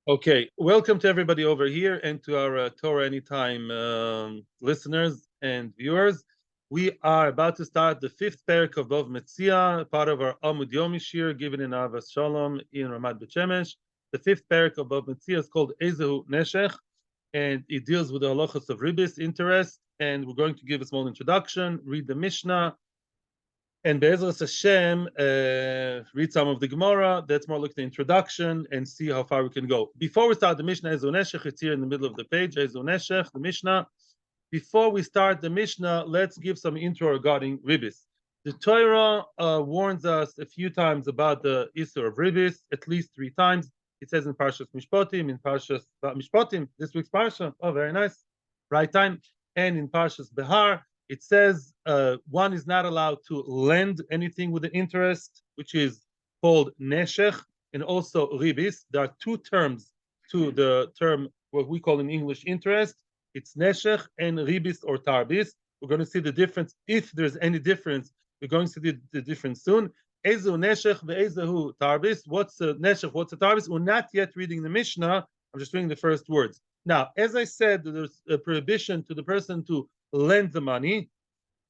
Okay, welcome to everybody over here and to our Torah Anytime listeners and viewers. We are about to start the fifth perek of Bov Metzia, part of our Amud Yomi Shir, given in Avas Shalom in Ramat Bet Shemesh. The fifth perek of Bov Metzia is called Ezehu Neshech, and it deals with the halachas of Ribbis, interest. And we're going to give a small introduction, read the Mishnah, and Be'ezras Hashem, read some of the Gemara. That's more like the introduction and see how far we can go. Before we start the Mishnah, Ezu Neshech, it's here in the middle of the page, Ezu Neshech, the Mishnah. Before we start the Mishnah, let's give some intro regarding Ribbis. The Torah warns us a few times about the issue of Ribbis, at least 3 times. It says in Parshas Mishpatim, in Parshas Mishpatim, this week's Parsha. Oh, very nice. Right time. And in Parshas Behar, it says one is not allowed to lend anything with the interest, which is called neshech, and also ribis. There are 2 terms to the term what we call in English interest. It's neshech and ribis or tarvis. We're going to see the difference. If there's any difference, we're going to see the difference soon. Ezu neshech ve'ezehu tarvis. What's a neshech? What's a tarvis? We're not yet reading the Mishnah. I'm just reading the first words. Now, as I said, there's a prohibition to the person to lend the money,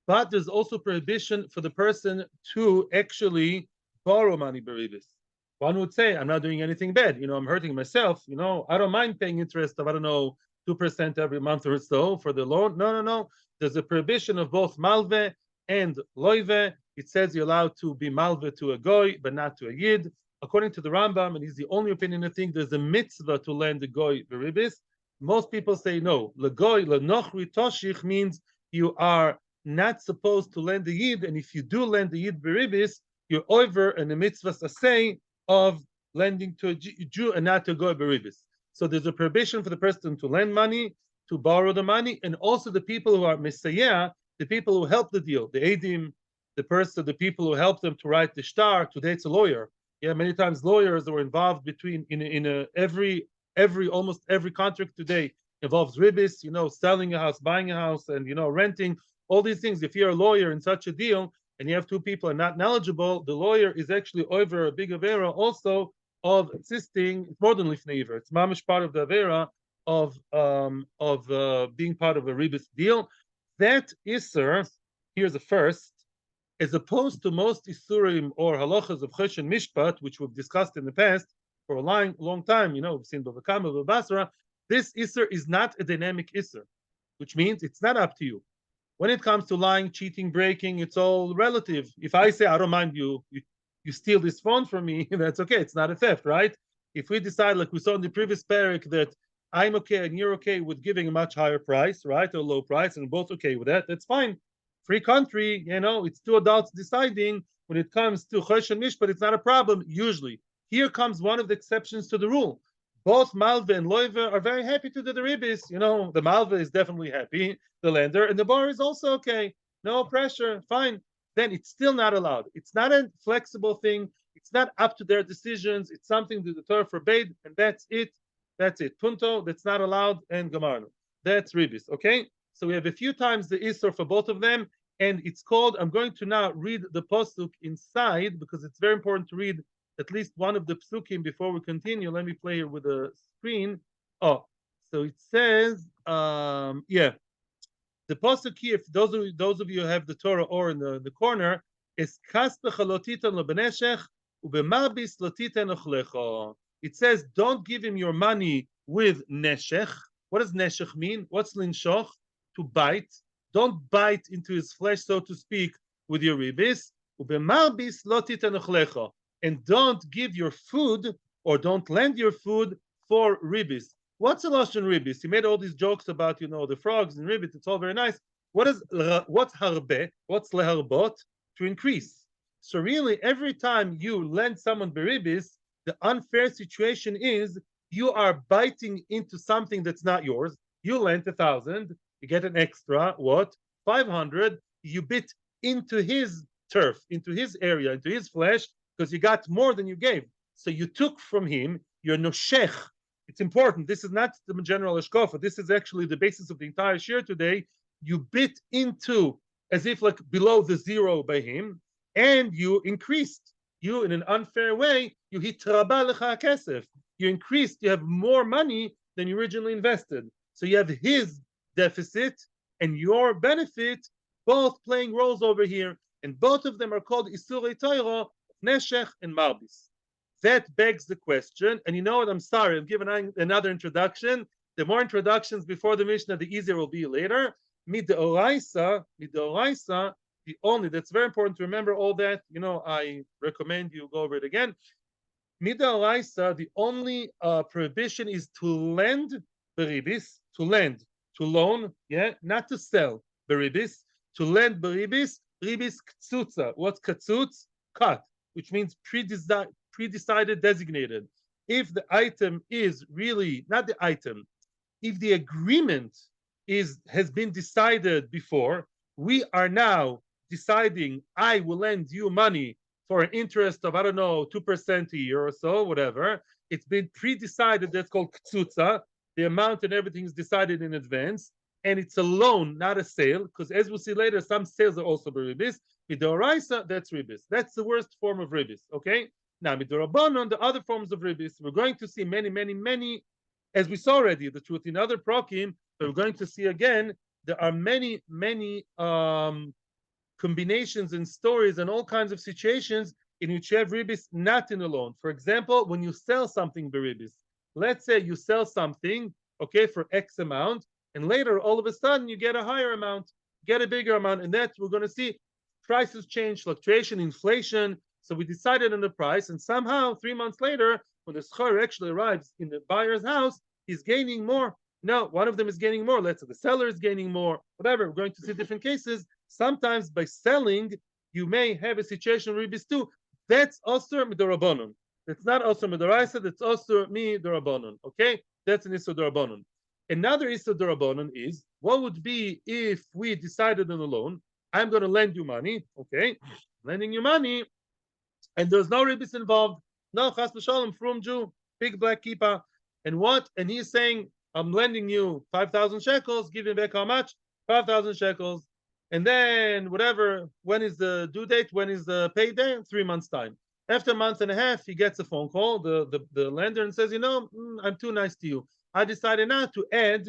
but there's also prohibition for the person to actually borrow money beribis. One would say, I'm not doing anything bad. I'm hurting myself. I don't mind paying interest of, 2% every month or so for the loan. No. There's a prohibition of both malve and loive. It says you're allowed to be malve to a goy, but not to a yid. According to the Rambam, and he's the only opinion I think, there's a mitzvah to lend the goy beribis. Most people say no. Legoy, lenochri toshich means you are not supposed to lend the yid, and if you do lend the yid beribis, you're over in the mitzvah say of lending to a Jew and not to go beribis. So there's a prohibition for the person to lend money, to borrow the money, and also the people who are mesayah, the people who help the deal, the edim, the people who help them to write the shtar. Today it's a lawyer. Yeah, many times lawyers are involved between almost every contract today involves ribbis, selling a house, buying a house, and renting, all these things. If you're a lawyer in such a deal and you have 2 people are not knowledgeable, the lawyer is actually over a big avera also of assisting. It's more than lifnei iver. It's mamish part of the avera of being part of a ribbis deal. That iser, here's the first, as opposed to most isurim or halachas of chesh and mishpat, which we've discussed in the past for a long time, we've seen Bava Kama, Bava Basra. This iser is not a dynamic iser, which means it's not up to you. When it comes to lying, cheating, breaking, it's all relative. If I say, I don't mind you steal this phone from me, that's okay. It's not a theft, right? If we decide, like we saw in the previous perek, that I'm okay and you're okay with giving a much higher price, right, or low price, and we're both okay with that, that's fine. Free country, it's 2 adults deciding. When it comes to chesh and mishpat, it's not a problem, usually. Here comes one of the exceptions to the rule. Both Malve and Loive are very happy to do the ribbis. The Malve is definitely happy, the lender, and the bar is also okay. No pressure, fine. Then it's still not allowed. It's not a flexible thing. It's not up to their decisions. It's something that the Torah forbade, and that's it. That's it. Punto. That's not allowed. And Gamarno. That's ribbis. Okay. So we have a few times the Isser for both of them, and it's called. I'm going to now read the pasuk inside because it's very important to read at least one of the psukim before we continue. Let me play here with the screen. Oh, so it says, the pasuk here, if those of you who have the Torah or in the corner, is kas b'chalotitan lebeneshech ubemarbis lotitan ochlecha. It says, don't give him your money with neshech. What does neshech mean? What's linshoch? To bite. Don't bite into his flesh, so to speak, with your ribis. Ubemarbis lotitan ochlecha. And don't give your food or don't lend your food for ribbis. What's a lashon ribbis? He made all these jokes about, the frogs and ribbis. It's all very nice. What's harbe? What's leharbot? To increase. So really, every time you lend someone beribis, the unfair situation is you are biting into something that's not yours. You lent 1,000, you get an extra, what? 500. You bit into his turf, into his area, into his flesh, because you got more than you gave. So you took from him your noshech. It's important. This is not the general eshkofa. This is actually the basis of the entire shir today. You bit into, as if like below the zero by him, and you increased. You, in an unfair way, you hit rabah lecha kesef. you increased, you have more money than you originally invested. So you have his deficit and your benefit both playing roles over here, and both of them are called Isurei Torah, Neshech and Marbis. That begs the question, and you know what? I'm sorry, I'm giving another introduction. The more introductions before the Mishnah, the easier it will be later. Midoraisa, the only, that's very important to remember all that. You know, I recommend you go over it again. Midoraisa, the only prohibition is to lend beribis, to lend, to loan, yeah, not to sell beribis, to lend beribis, ribis ktsutza. What's ktsutz? Cut, which means pre-decided, designated. If the item is really not the item, if the agreement has been decided before, we are now deciding I will lend you money for an interest of, I don't know, 2% a year or so, whatever. It's been pre-decided. That's called ktsutza. The amount and everything is decided in advance, and it's a loan, not a sale, because as we'll see later, some sales are also beribis. Midoraisa, that's ribis. That's the worst form of ribis. Okay. Now, midorabanan, the other forms of ribis, we're going to see many, as we saw already, the truth in other prokim, but we're going to see again, there are many combinations and stories and all kinds of situations in which you have ribis not in a loan. For example, when you sell something beribis, let's say you sell something, okay, for X amount, and later all of a sudden you get a higher amount, get a bigger amount, and that we're going to see prices change, fluctuation, inflation. So we decided on the price, and somehow 3 months later, when the schar actually arrives in the buyer's house, he's gaining more. No, one of them is gaining more. Let's say the seller is gaining more, whatever. We're going to see different cases. Sometimes by selling, you may have a situation ribis too. That's also midorabanan. That's not also midoraisa. That's also midorabanan. Okay, that's an issur dorabanan. Another issur dorabanan is what would be if we decided on a loan. I'm going to lend you money. Okay, lending you money, and there's no ribis involved. No chas v'shalom, from Jew, big black kippah, and what? And he's saying, I'm lending you 5,000 shekels. Give me back how much? 5,000 shekels. And then whatever, when is the due date? When is the payday? 3 months time. After a month and a half, he gets a phone call, the lender, and says, you know, I'm too nice to you. I decided not to add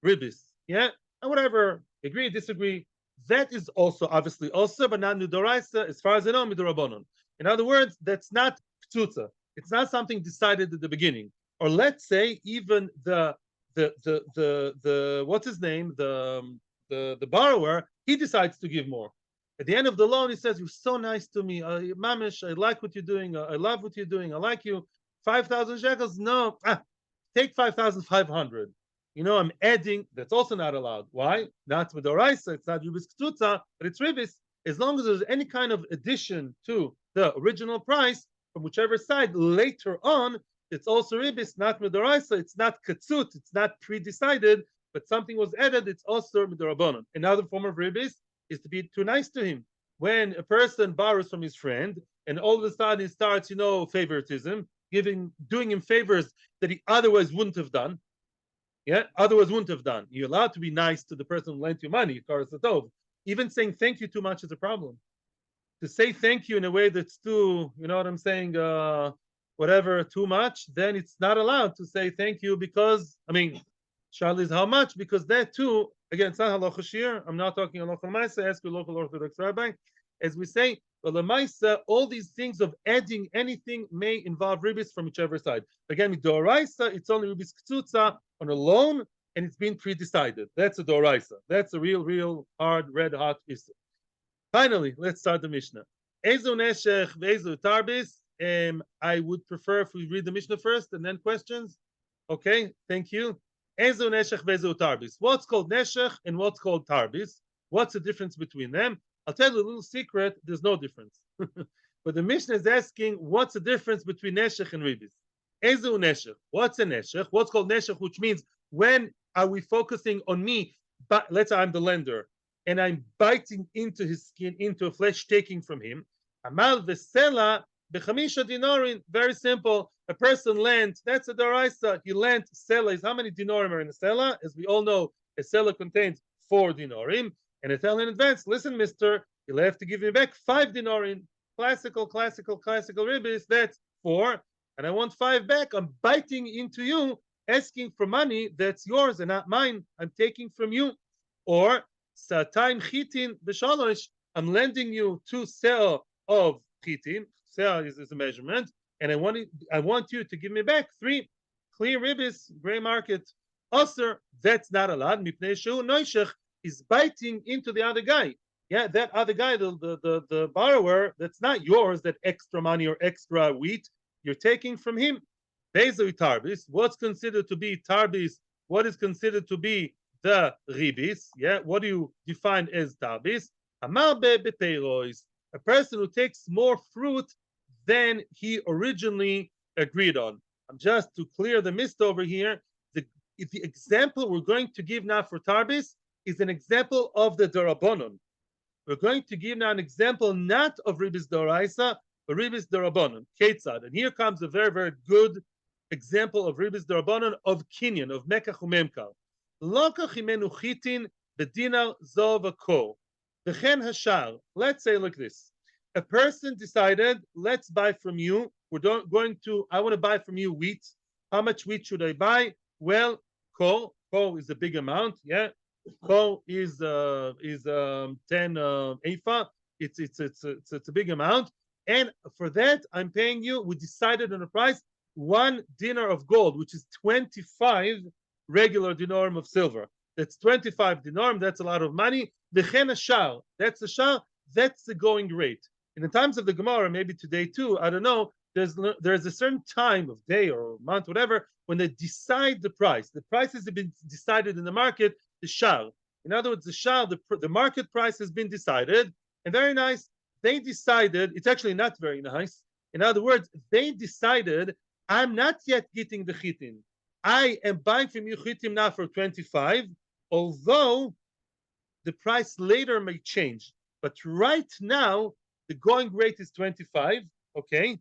ribis. Yeah, and whatever, agree, disagree. That is also obviously also, but not midoraisa, as far as I know, midorabanan. In other words, that's not ktsutza. It's not something decided at the beginning. Or let's say even the what's his name, the borrower, he decides to give more. At the end of the loan, he says, "You're so nice to me, mamish. I like what you're doing. I love what you're doing. I like you. 5,000 shekels? No, take 5,500. You know, I'm adding. That's also not allowed. Why? Not with the rice. It's not ribis ktsutza, but it's ribis. As long as there's any kind of addition to the original price from whichever side later on, it's also ribis, not midoraisa. It's not katsut. It's not pre-decided, but something was added. It's also midorabanan. Another form of ribis is to be too nice to him. When a person borrows from his friend, and all of a sudden he starts, you know, favoritism, doing him favors that he otherwise wouldn't have done. Yeah, otherwise wouldn't have done. You're allowed to be nice to the person who lent you money. Even saying thank you too much is a problem. To say thank you in a way that's too, you know what I'm saying, whatever, too much, then it's not allowed to say thank you because, I mean, Charlie is how much? Because that too, again, it's not halacha shir. I'm not talking halacha l'maisa. Ask your local Orthodox rabbi. As we say, well, l'maisa, all these things of adding anything may involve ribis from whichever side. Again, with doraisa, it's only ribis ktsutza on a loan, and it's been pre-decided. That's a doraisa. That's a real hard, red hot issue. Finally, let's start the Mishnah. Ezu neshech ve'ezu tarbis. I would prefer if we read the Mishnah first and then questions. Okay, thank you. Ezu neshech ve'ezu tarbis. What's called neshech and what's called tarbis? What's the difference between them? I'll tell you a little secret. There's no difference. But the Mishnah is asking, what's the difference between neshech and ribis? Ezu neshech. What's a neshech? What's called neshech, which means when are we focusing on me? But let's say I'm the lender, and I'm biting into his skin, into a flesh, taking from him. Amal vesela bechamisha dinarin. Very simple. A person lent. That's a daraisa. He lent. Sela is how many dinarim are in a sela? As we all know, a sela contains 4 dinarim. And I tell in advance, listen, mister, you'll have to give me back 5 dinarim. Classical ribis. That's 4. and I want 5 back, I'm biting into you, asking for money that's yours and not mine. I'm taking from you. Or Satayim chitin b'shalosh, I'm lending you 2 seah of chitin. Seah is a measurement, and I want you to give me back 3 clear ribbis, gray market. Osir, that's not allowed. Mipnei shehu noishech, is biting into the other guy. Yeah, that other guy, the borrower, that's not yours, that extra money or extra wheat, you're taking from him. Bezoi Tarvis, what's considered to be Tarvis? What is considered to be the Ribbis? Yeah, what do you define as Tarvis? Amar beperois, a person who takes more fruit than he originally agreed on. Just to clear the mist over here, the example we're going to give now for Tarvis is an example of the Darabonon. We're going to give now an example not of Ribbis Doraisa, but Ribbis Darabonon, Ketzad. And here comes a very, very good example of Ribbis Darabonon of Kinyan, of Mekach Umemkar. Lokach himenu chitin bedinar zov ko. V'chen hashar. Let's say like this. A person decided, let's buy from you. I want to buy from you wheat. How much wheat should I buy? Well, ko is a big amount, yeah. Ko is 10 ephah. It's a big amount, and for that I'm paying you. We decided on a price 1 dinar of gold, which is 25 regular dinarim of silver. That's 25 dinarim. That's a lot of money. V'chen hashar. That's the shar. That's the going rate. In the times of the Gemara, maybe today too, I don't know. There's a certain time of day or month, whatever, when they decide the price. The price has been decided in the market, the shar. In other words, the shar, the market price has been decided, and very nice. They decided, it's actually not very nice. In other words, they decided, I'm not yet getting the chitim. I am buying from you chitim now for 25, although the price later may change. But right now, the going rate is 25, okay?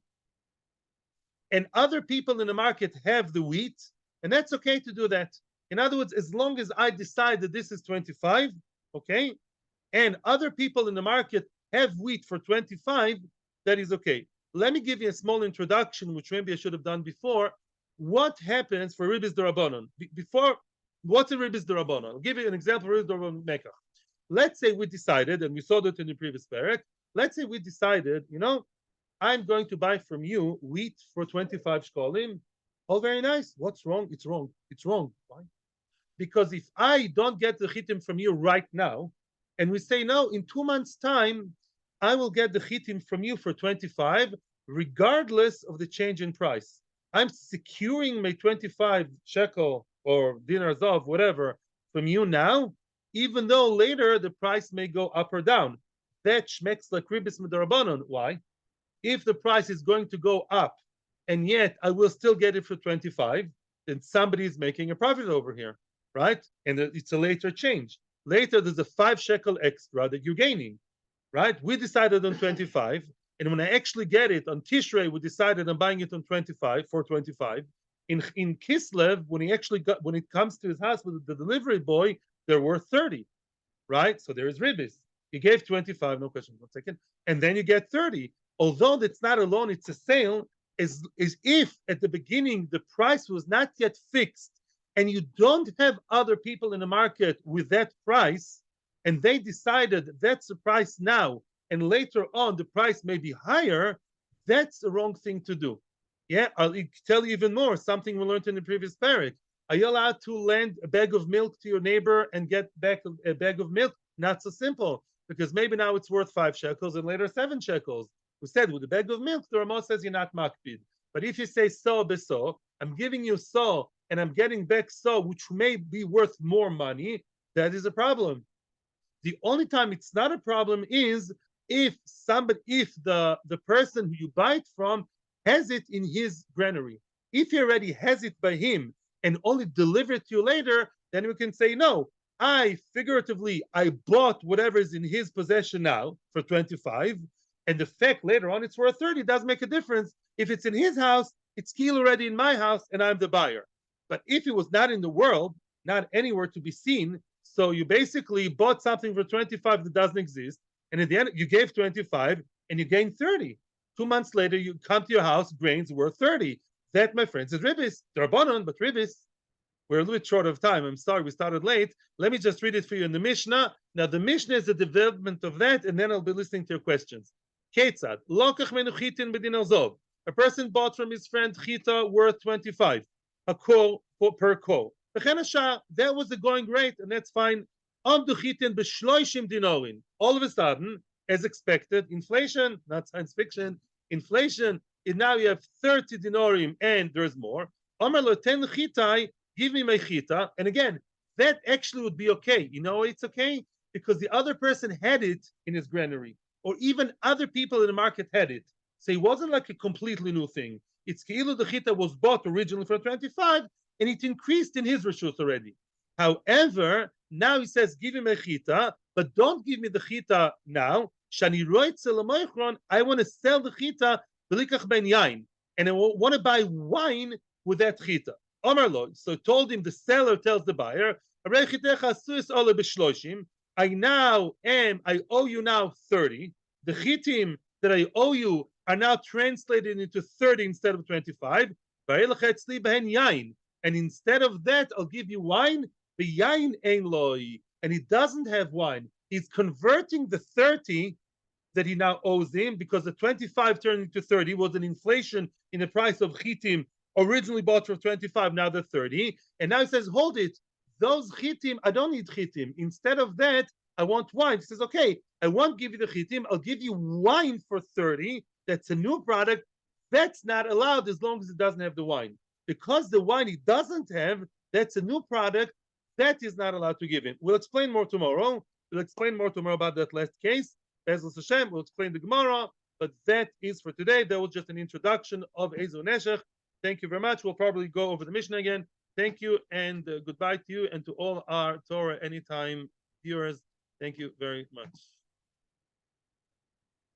And other people in the market have the wheat, and that's okay to do that. In other words, as long as I decide that this is 25, okay, and other people in the market have wheat for 25, that is okay. Let me give you a small introduction, which maybe I should have done before. What happens for Ribbis Darabonon? Before, what's a Ribbis Darabonon? I'll give you an example of Ribbis Darabonon Mekach. Let's say we decided, and we saw that in the previous perek, let's say we decided, I'm going to buy from you wheat for 25 shkolim. Oh, very nice. What's wrong? It's wrong. It's wrong. Why? Because if I don't get the chitim from you right now, and we say, no, in 2 months' time, I will get the chitim from you for 25, regardless of the change in price. I'm securing my 25 shekel or dinar zov, whatever, from you now, even though later the price may go up or down. That shmecks like Ribbis Midarabanon. Why? If the price is going to go up, and yet I will still get it for 25, then somebody is making a profit over here, right? And it's a later change. Later, there's a 5 shekel extra that you're gaining, right? We decided on 25, and when I actually get it on Tishrei, we decided on buying it on 25 for 25. In Kislev, when it comes to his house with the delivery boy, there were 30, right? So there is Ribbis. He gave 25, no question, 1 second, and then you get 30. Although that's not a loan, it's a sale, is if at the beginning the price was not yet fixed and you don't have other people in the market with that price, and they decided that's the price now, and later on the price may be higher, that's the wrong thing to do. Yeah, I'll tell you even more, something we learned in the previous perek. Are you allowed to lend a bag of milk to your neighbor and get back a bag of milk? Not so simple, because maybe now it's worth 5 shekels and later 7 shekels. We said with a bag of milk, the Ramah says you're not makpid. But if you say so beso, I'm giving you so and I'm getting back so, which may be worth more money, that is a problem. The only time it's not a problem is if the person who you buy it from has it in his granary. If he already has it by him and only deliver it to you later, then we can say no. I bought whatever is in his possession now for 25. And the fact later on it's worth 30 does make a difference. If it's in his house, it's keel already in my house and I'm the buyer. But if it was not in the world, not anywhere to be seen, so you basically bought something for 25 that doesn't exist, and at the end you gave 25 and you gained 30. 2 months later, you come to your house, grains worth 30. That, my friends, is Ribbis. Darbanon, but Ribbis. We're a little bit short of time. I'm sorry, we started late. Let me just read it for you in the Mishnah. Now, the Mishnah is the development of that, and then I'll be listening to your questions. Ketzad, lokach menu chitin bedin azov. A person bought from his friend chita worth 25, a kol per kol. That was the going rate, and that's fine. Amdu chitin b'shloishim dinorin. All of a sudden, as expected, inflation, not science fiction, inflation, and now you have 30 dinorim, and there's more. Amar lo ten chitai, give me my chita. And again, that actually would be okay. You know it's okay? Because the other person had it in his granary, or even other people in the market had it. So it wasn't like a completely new thing. It's keilu the chita was bought originally for 25, and it increased in his reshus already. However, now he says, give him a chita, but don't give me the chita now. Shani roitze, I want to sell the chita b'likach ben yain, and I want to buy wine with that chita. Omar lo, so told him, the seller tells the buyer, I owe you now 30. The chitim that I owe you are now translated into 30 instead of 25. And instead of that, I'll give you wine. The yain ein loi, and he doesn't have wine. He's converting the 30 that he now owes him, because the 25 turned into 30 was an inflation in the price of chitim, originally bought for 25, now they're 30. And now he says, hold it. Those chitim, I don't need chitim. Instead of that, I want wine. He says, okay, I won't give you the chitim. I'll give you wine for 30. That's a new product. That's not allowed as long as it doesn't have the wine. Because the wine he doesn't have, that's a new product. That is not allowed to give him. We'll explain more tomorrow. We'll explain more tomorrow about that last case. Bezos Hashem, we'll explain the Gemara. But that is for today. That was just an introduction of Ezu Neshech. Thank you very much. We'll probably go over the Mishnah again. Thank you, and goodbye to you and to all our Torah Anytime viewers. Thank you very much.